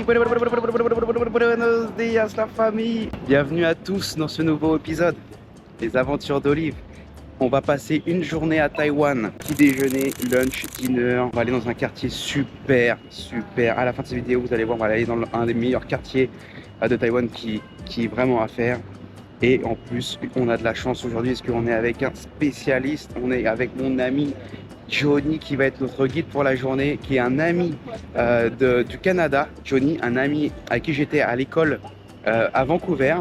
Buenos días la famille. Bienvenue à tous dans ce nouveau épisode, les aventures d'Olive. On va passer une journée à Taïwan, petit déjeuner, lunch, dinner. On va aller dans un quartier super. À la fin de cette vidéo, vous allez voir, on va aller dans un des meilleurs quartiers de Taïwan qui est vraiment à faire. Et en plus, on a de la chance aujourd'hui parce qu'on est avec un spécialiste. On est avec mon ami Johnny qui va être notre guide pour la journée, qui est un ami du Canada. Johnny, un ami avec qui j'étais à l'école à Vancouver.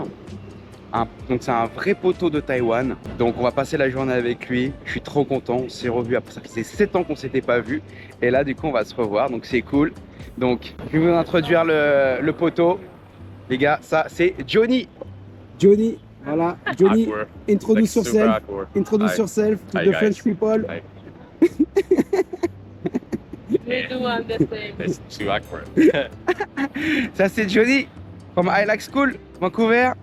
Donc c'est un vrai poteau de Taïwan. Donc on va passer la journée avec lui. Je suis trop content. On s'est revu après ça faisait 7 ans qu'on s'était pas vu. Et là du coup on va se revoir. Donc c'est cool. Donc je vais vous introduire le poteau. Les gars, ça c'est Johnny. Johnny, voilà. Johnny, Awkward. introduce Like, super yourself. awkward. Introduce Hi. yourself to Hi, the guys. French people. Hi. We do understand. That's too awkward. Ça c'est Johnny from High School, Vancouver.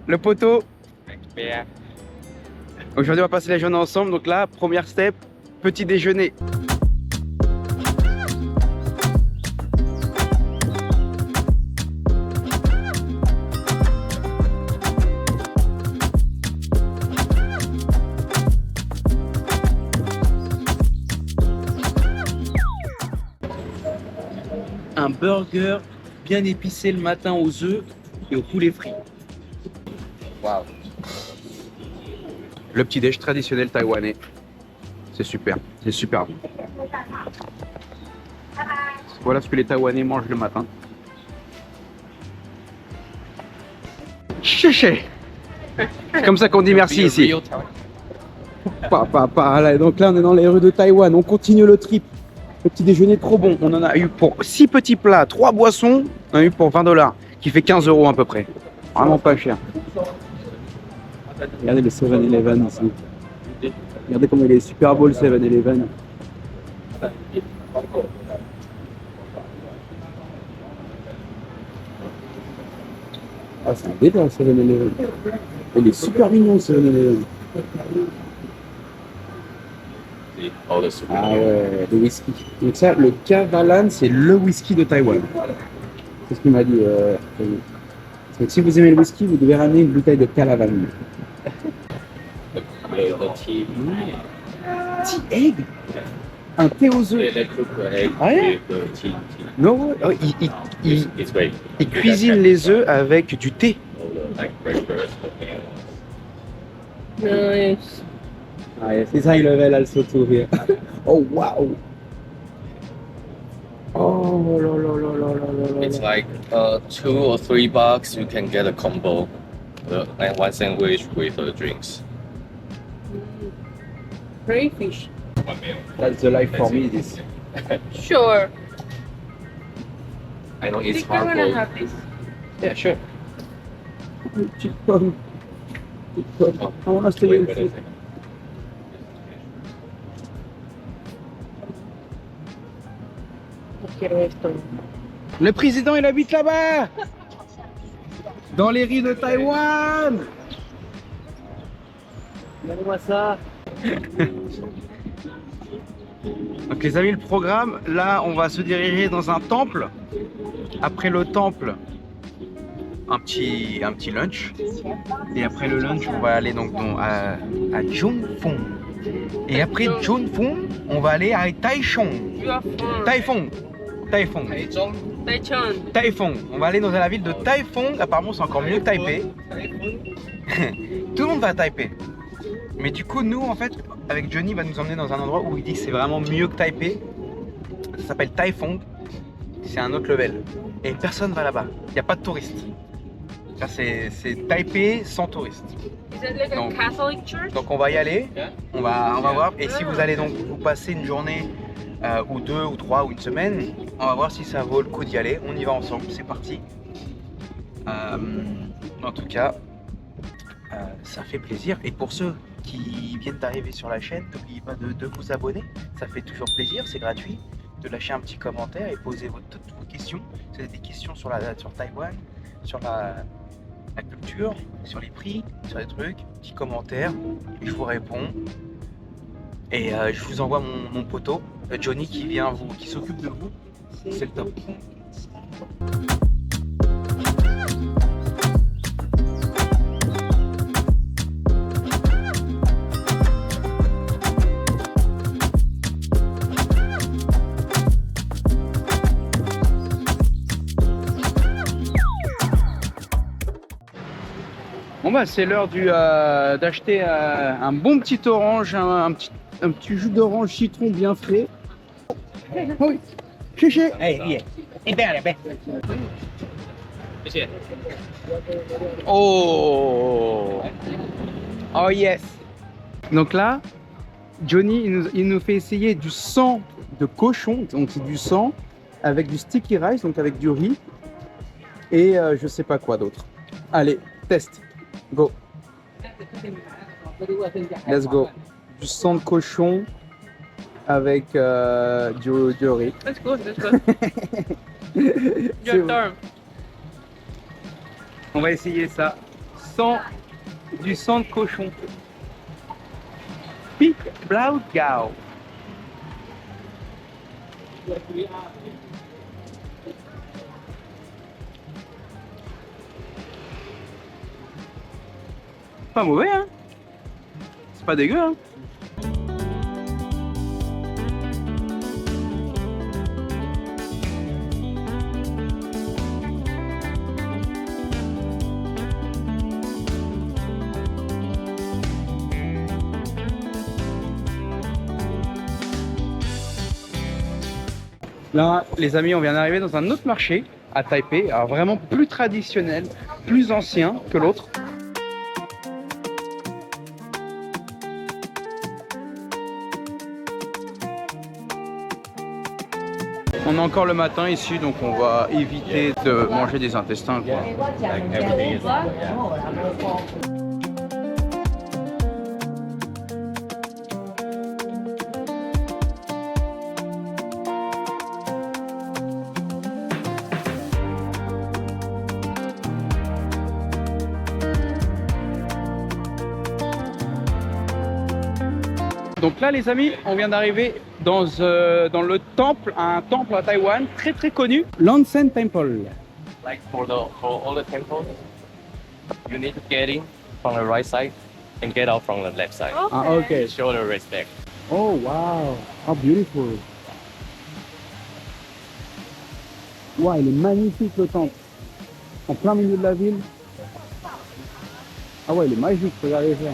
Le poteau. Yeah. Aujourd'hui on va passer la journée ensemble. Donc là, première step, petit déjeuner. Un burger bien épicé le matin aux œufs et au poulet frit. Waouh. Le petit déj traditionnel taïwanais. C'est super bon. Voilà ce que les Taïwanais mangent le matin. Chéché. C'est comme ça qu'on dit merci ici. Là, donc là on est dans les rues de Taïwan, on continue le trip. Le petit déjeuner trop bon. On en a eu pour 6 petits plats, 3 boissons. On en a eu pour 20 $, qui fait 15 € à peu près. Vraiment pas cher. Regardez le 7-Eleven ici. Regardez comme il est super beau le 7-Eleven. Ah, c'est un débat le 7-Eleven. Il est super mignon le 7-Eleven. All the super. Ah ouais, le whisky. Donc ça, le Kavalan, c'est le whisky de Taïwan. C'est ce qu'il m'a dit. Donc si vous aimez le whisky, vous devez ramener une bouteille de Kavalan. The tea. Tea egg. Un thé aux œufs. They cook the egg Ah, yeah? with the tea. Non, oh, It's great. il cuisine les œufs avec du thé. All the like breakfast. Nice. Ah, yes, it's high level also too here. Oh wow. Oh la la la la la la. It's like $2 or $3. You can get a combo, and one sandwich with drinks. Crayfish. One meal. That's the life for me. This. Sure. I know I it's think we're hard gonna for. have this. Yeah, sure. Petite pomme. Petite pomme. I want to stay in food. No quiero esto. Le président, il habite là-bas. Dans les rues de Taïwan. Regardez-moi ça. Donc les amis, le programme, là on va se diriger dans un temple. Après le temple, un petit lunch. Et après le lunch, on va aller donc à Jungfung. Et après Jungfung, on va aller à Taichung. You are from Taifeng. Taichung. Taifeng. On va aller dans la ville de Taifeng. Apparemment c'est encore mieux que Taipei. Tout le monde va à Taipei. Mais du coup, nous, en fait, avec Johnny, va nous emmener dans un endroit où il dit que c'est vraiment mieux que Taipei. Ça s'appelle Taifeng. C'est un autre level. Et personne va là-bas. Il n'y a pas de touristes. Ça, c'est Taipei sans touristes. Is it like No. a Catholic church? Donc on va y aller. On va voir. Et si vous allez donc vous passer une journée ou 2 ou 3 ou une semaine, on va voir si ça vaut le coup d'y aller. On y va ensemble. C'est parti. En tout cas, ça fait plaisir. Et pour ceux qui viennent d'arriver sur la chaîne, n'oubliez pas de vous abonner, ça fait toujours plaisir, c'est gratuit, de lâcher un petit commentaire et poser toutes vos questions. Si vous avez des questions sur Taïwan, sur la culture, sur les prix, sur les trucs, petits commentaires, et je vous réponds. Et je vous envoie mon poteau, Johnny, qui s'occupe de vous, c'est le top. Bon bah c'est l'heure d'acheter un bon petit orange, un petit jus d'orange citron bien frais. Oui, chichi. Oh, oh yes. Donc là, Johnny il nous fait essayer du sang de cochon, donc c'est du sang avec du sticky rice, donc avec du riz et je sais pas quoi d'autre. Allez, test. Go. Let's go. Du sang de cochon avec du riz. That's good, that's good. C'est Your bon. turn. On va essayer ça. Du sang de cochon. Pik Blau Gao. Pas mauvais, hein? C'est pas dégueu, hein? Là, les amis, on vient d'arriver dans un autre marché à Taipei, alors vraiment plus traditionnel, plus ancien que l'autre. On est encore le matin ici, donc on va éviter de manger des intestins, quoi. Like everything is. Yeah. Donc là, les amis, on vient d'arriver dans le temple, un temple à Taïwan très très connu, l'Onsen Temple. Like for all the temples, you need to get in from the right side and get out from the left side. Ah, ok. Show the respect. Oh, wow. How beautiful. Wow, il est magnifique le temple. En plein milieu de la ville. Ah ouais, il est magique, regardez ça.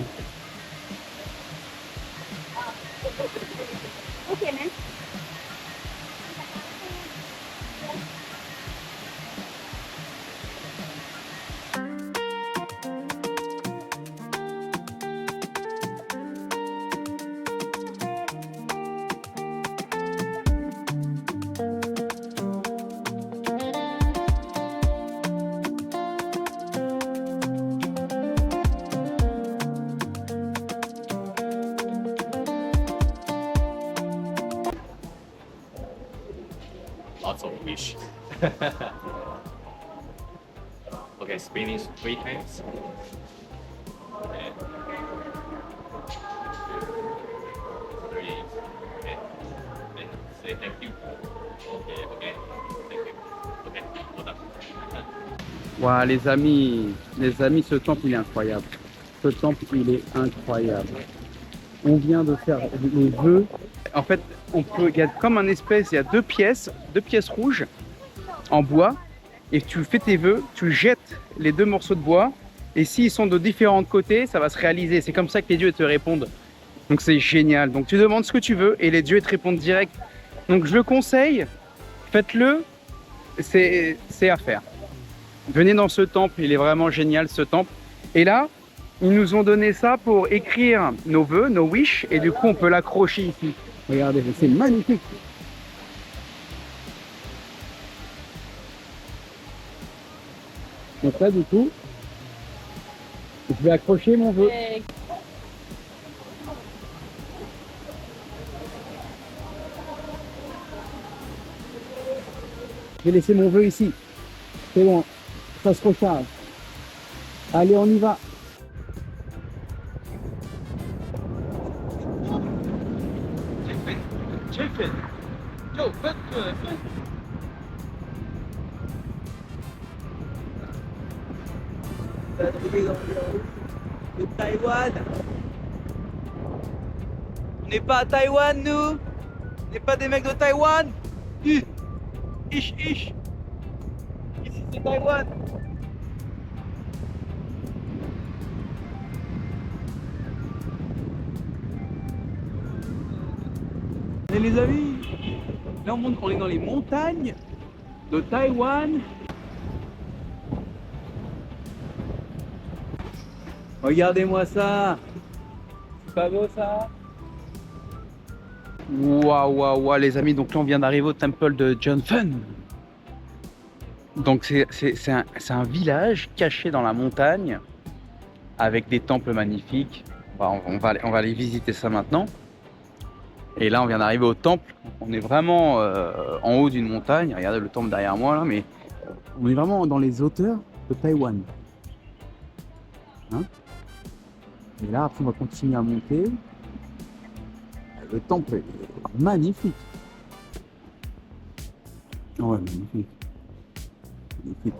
Lots of fish. Okay, spinach 3 times. Okay. 3. Okay. Then say thank you. Okay, okay. Thank you. Okay, well done. Wow, les amis, ce temple il est incroyable. Ce temple il est incroyable. On vient de faire les vœux. En fait, il y a comme un espèce, il y a deux pièces rouges en bois, et tu fais tes vœux, tu jettes les deux morceaux de bois, et s'ils sont de différents côtés, ça va se réaliser. C'est comme ça que les dieux te répondent. Donc c'est génial. Donc tu demandes ce que tu veux et les dieux te répondent direct. Donc je le conseille, faites-le, c'est à faire. Venez dans ce temple, il est vraiment génial ce temple. Et là, ils nous ont donné ça pour écrire nos vœux, nos wish, et du coup on peut l'accrocher ici. Regardez, c'est magnifique. Donc là du coup, je vais accrocher mon vœu. Je vais laisser mon vœu ici. C'est bon, ça se recharge. Allez, on y va. De Taïwan. On n'est pas à Taïwan, nous. On n'est pas des mecs de Taïwan. Ish. Ici, c'est Taïwan. Regardez les amis. Là on est dans les montagnes de Taïwan. Regardez-moi ça. C'est pas beau ça? Waouh, waouh, waouh, les amis. Donc là, on vient d'arriver au temple de John Fun. Donc c'est un village caché dans la montagne avec des temples magnifiques. On va aller visiter ça maintenant. Et là, on vient d'arriver au temple. On est vraiment en haut d'une montagne. Regardez le temple derrière moi là, mais on est vraiment dans les hauteurs de Taïwan. Hein? Et là, après, on va continuer à monter. Le temple est magnifique. Oh ouais, magnifique. Magnifique.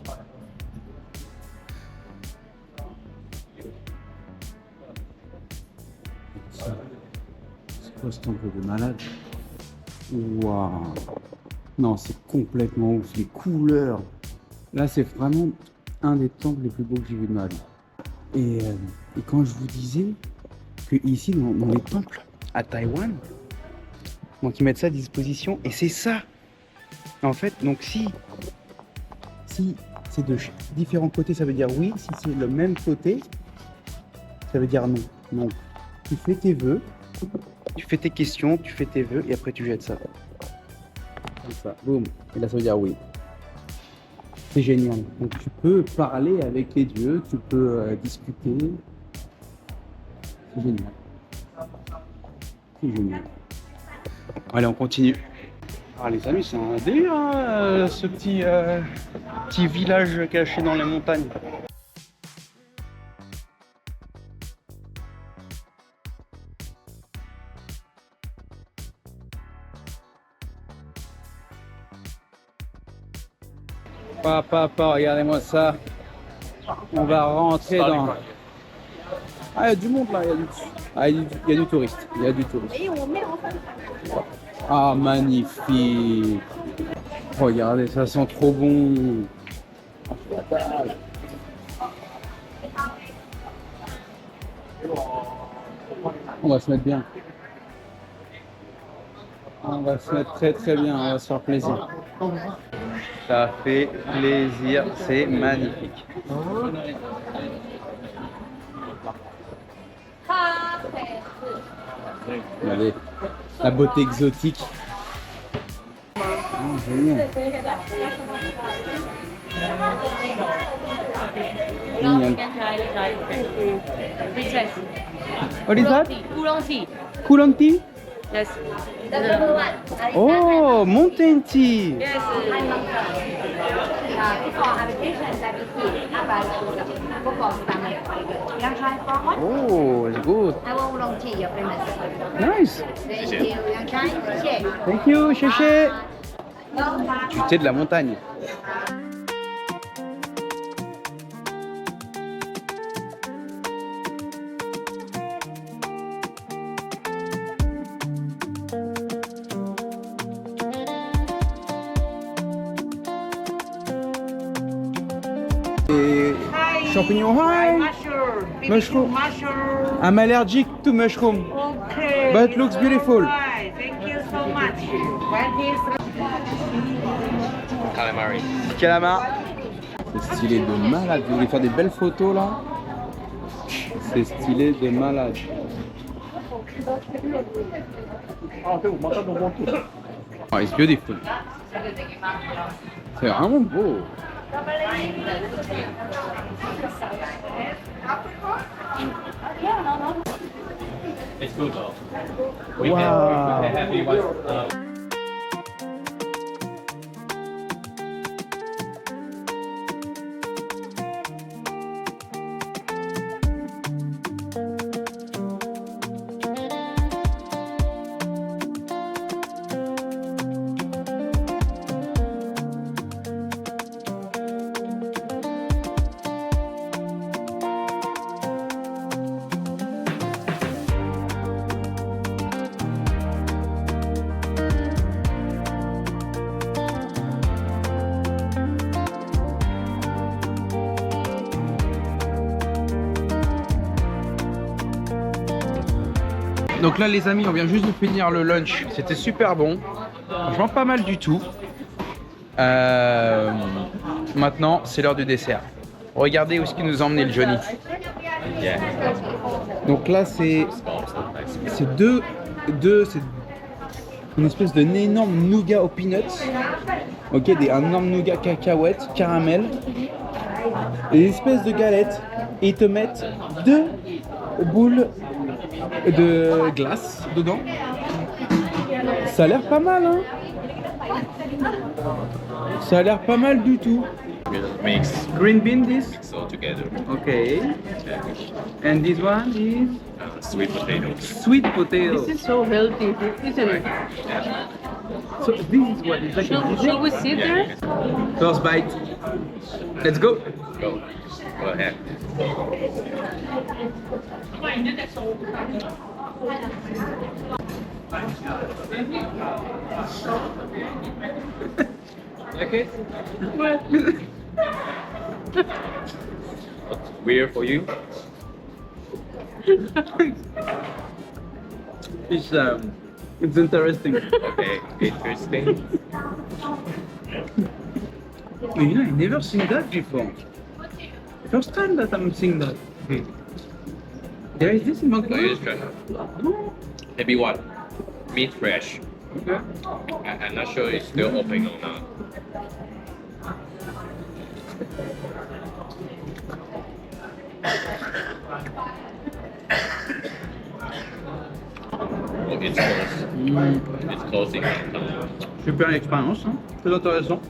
C'est quoi ce temple de malade? Waouh! Non, c'est complètement ouf. Les couleurs. Là, c'est vraiment un des temples les plus beaux que j'ai vu de ma vie. Et quand je vous disais que ici, dans les temples à Taïwan, donc ils mettent ça à disposition, et c'est ça. En fait, donc si c'est de différents côtés, ça veut dire oui. Si c'est le même côté, ça veut dire non. Donc, tu fais tes vœux, tu fais tes questions, tu fais tes vœux, et après tu jettes ça. Comme ça, boum. Et là, ça veut dire oui. C'est génial. Donc, tu peux parler avec les dieux, tu peux discuter. C'est génial. C'est génial. Allez, on continue. Ah, les amis, c'est un délire, hein, ce petit village caché dans les montagnes. Papa, regardez-moi ça. On va rentrer dans... Ah, il y a du monde là, il y a du touriste. Il y a du touriste. Ah, magnifique. Regardez, ça sent trop bon. On va se mettre bien. On va se mettre très très bien, on va se faire plaisir. Ça fait plaisir, c'est magnifique. Regardez, la beauté exotique. Oh, génial. Génial. What is that? Oolong tea. Oolong tea? Yes. Oh, mountain tea. Yes. Oh, it's good. Taiwan Oolong tea, your famous. Nice. Thank you. Yang Chai,谢谢. Thank you, chéché. Du thé de la montagne. Et champignons, hi. Mushroom. Mushroom. I'm allergic to mushroom, Okay. but looks beautiful. Alright, thank you so much. What is Calamari. Calamar. C'est stylé de malade. Vous voulez faire des belles photos là? C'est stylé de malade. Oh, it's beautiful. C'est vraiment beau. It's good though. We Wow. can have you watch. Donc là les amis, on vient juste de finir le lunch. C'était super bon. Franchement pas mal du tout. Maintenant c'est l'heure du dessert. Regardez où est-ce qu'il nous a emmené le Johnny. Yeah. Donc là c'est Small, c'est une espèce de énorme nougat aux peanuts. Ok, un énorme nougat cacahuète, caramel. Et des espèces de galettes. Et ils te mettent 2 boules de glace dedans. Ça a l'air pas mal, hein. Ça a l'air pas mal du tout. Just mix Green bean this. all together. Okay. And this one is Sweet potatoes. sweet potato. This is so healthy, isn't it? So this is what is like Shall we sit there? First bite. Let's go. Go. Go ahead. Okay. Weird for you? It's interesting. Okay, interesting. You know, I never seen that before. First time that I'm seeing that. There is this in So McDonald's. you just try. Maybe what? Meat fresh. Okay. I'm not sure it's still open or not. Oh, it's close. It's closing. Super expérience, hein. Très intéressant.